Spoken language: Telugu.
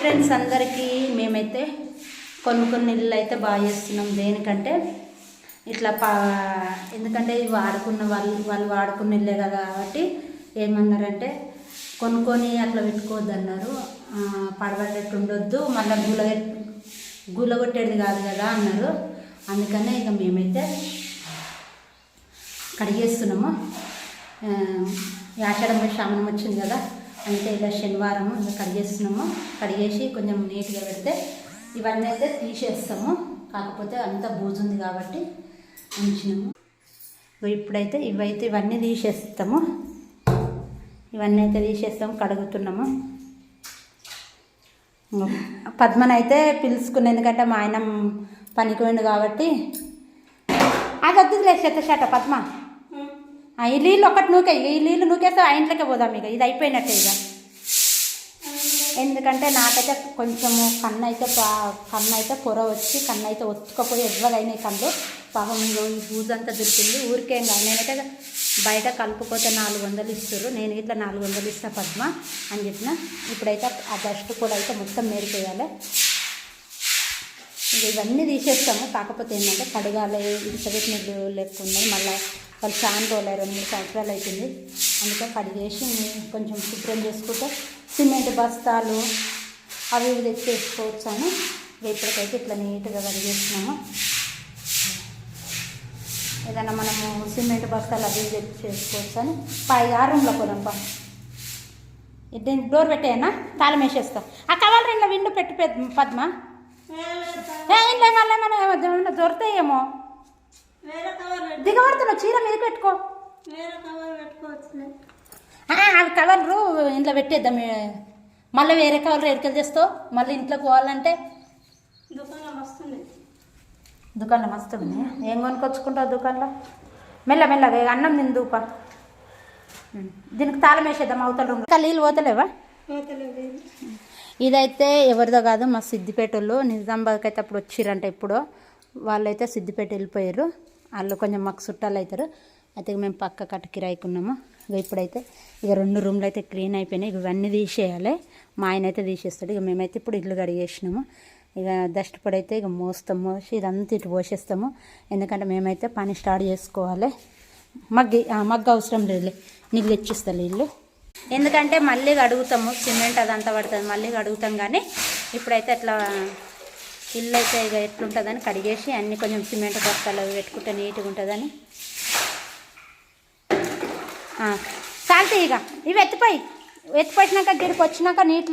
ఫ్రెండ్స్ అందరికీ మేమైతే కొన్ని ఇల్లు అయితే బాగా చేస్తున్నాం. దేనికంటే ఇట్లా ఎందుకంటే ఇవి వాడుకున్న వాళ్ళు వాడుకున్న ఇల్లే కదా కాబట్టి ఏమన్నారంటే కొనుక్కొని అట్లా పెట్టుకోవద్దు అన్నారు. పడబట్టేట్టు ఉండొద్దు, మళ్ళీ గులగొట్టేది కాదు కదా అన్నారు. అందుకనే ఇక మేమైతే కడిగేస్తున్నాము. ఆషాఢం శ్రావణం వచ్చింది కదా, అంటే ఇలా శనివారం ఇలా కడిగేస్తున్నాము. కడిగేసి కొంచెం నీట్గా పెడితే ఇవన్నీ అయితే తీసేస్తాము. కాకపోతే అంత బూజుంది కాబట్టి ఉంచినాము. ఇప్పుడైతే ఇవన్నీ తీసేస్తాము. ఇవన్నీ అయితే తీసేస్తాము, కడుగుతున్నాము. పద్మనైతే పిలుచుకుని, ఎందుకంటే మా ఆయన పనికి పోయిండు కాబట్టి అది వద్దులే చెత్త పద్మ. ఈ నీళ్ళు ఒకటి నూకే, ఈ నీళ్ళు నూకేస్తే ఆ ఇంట్లోకే పోదాం. ఇక ఇది అయిపోయినట్టే ఇక. ఎందుకంటే నాకైతే కొంచెము కన్ను అయితే పొర వచ్చి కన్ను అయితే ఒత్తుకపోయి ఎవ్వరైనాయి కళ్ళు. పాపం ఈ బూజంతా దొరికింది. ఊరికేం కాదు, నేనైతే బయట కలుపుకోతే 400 ఇస్తారు, నేను ఇట్లా 400 ఇస్తా పద్మ అని చెప్పిన. ఇప్పుడైతే ఆ డస్ట్ కూడా అయితే మొత్తం మేరిపోయాలి. ఇంక ఇవన్నీ తీసేస్తాము. కాకపోతే ఏంటంటే కడగాలి, ఇసుక నీళ్ళు లేకున్నాయి. మళ్ళీ వాళ్ళు చాలా రోజులు 2-3 సంవత్సరాలు అవుతుంది. అందుకే కడిగేసి కొంచెం శుభ్రం చేసుకుంటే సిమెంట్ బస్తాలు అవి ఇవి తెచ్చేసుకోవచ్చు అని ఇప్పటికైతే ఇట్లా నీట్గా కడిగేస్తున్నాము. ఏదైనా మనము సిమెంట్ బస్తాలు అవి తెచ్చేసుకోవచ్చు అని ఆ రూమ్లో పోదాంపా. దీనికి డోర్ పెట్టేయనా, తాళం వేసేస్తాం. ఆ కవర్ ఇంట్లో విండు పెట్టి పద్మ ఇంట్లో మళ్ళీ మనం దొరుకుతాయేమో. దిగబడుతున్నావు, చీర మీద పెట్టుకో. అవి కవర్లు ఇంట్లో పెట్టేద్దాం. మళ్ళీ వేరే కవర్లు ఎక్కడికి తెస్తావు. మళ్ళీ ఇంట్లోకి పోవాలంటే దుకాణంలో మస్తుంది. ఏం కొనుక్కొచ్చుకుంటావు దుకాణంలో? మెల్లగా అన్నం తిని దూప. దీనికి తాళం వేసేద్దాం. అవతల రూమ్ నీళ్ళు పోతలేవా? ఇదైతే ఎవరిదో కాదు, మా సిద్దిపేట వాళ్ళు నిజామాబాద్కి అయితే అప్పుడు వచ్చిరంట. ఇప్పుడు వాళ్ళైతే సిద్దిపేట వెళ్ళిపోయారు. వాళ్ళు కొంచెం మాకు చుట్టాలు అవుతారు. అయితే మేము పక్క కట్ట కిరాయికున్నాము. ఇప్పుడైతే ఇక 2 రూమ్లు అయితే క్లీన్ అయిపోయినాయి. ఇవన్నీ తీసేయాలి. మా ఆయన అయితే తీసేస్తాడు. ఇక మేమైతే ఇప్పుడు ఇల్లు కడిగేసినాము. ఇక డస్ట్ పొడైతే ఇక మోసి ఇదంతా ఇటు పోసేస్తాము. ఎందుకంటే మేమైతే పని స్టార్ట్ చేసుకోవాలి. మగ్గు అవసరం లేదులే, నీకు తెచ్చిస్తాను ఇల్లు. ఎందుకంటే మళ్ళీ అడుగుతాము, సిమెంట్ అదంతా పడుతుంది, మళ్ళీ అడుగుతాం. కానీ ఇప్పుడైతే అట్లా ఇల్లు అయితే ఇక ఎట్లుంటుందని కడిగేసి అన్నీ కొంచెం సిమెంట్ బస్తాలు అవి పెట్టుకుంటే నీట్గా ఉంటుందని. చాలుతాయి ఇక. ఇవి ఎత్తిపోయినాక గిడికి వచ్చినాక నీట్లు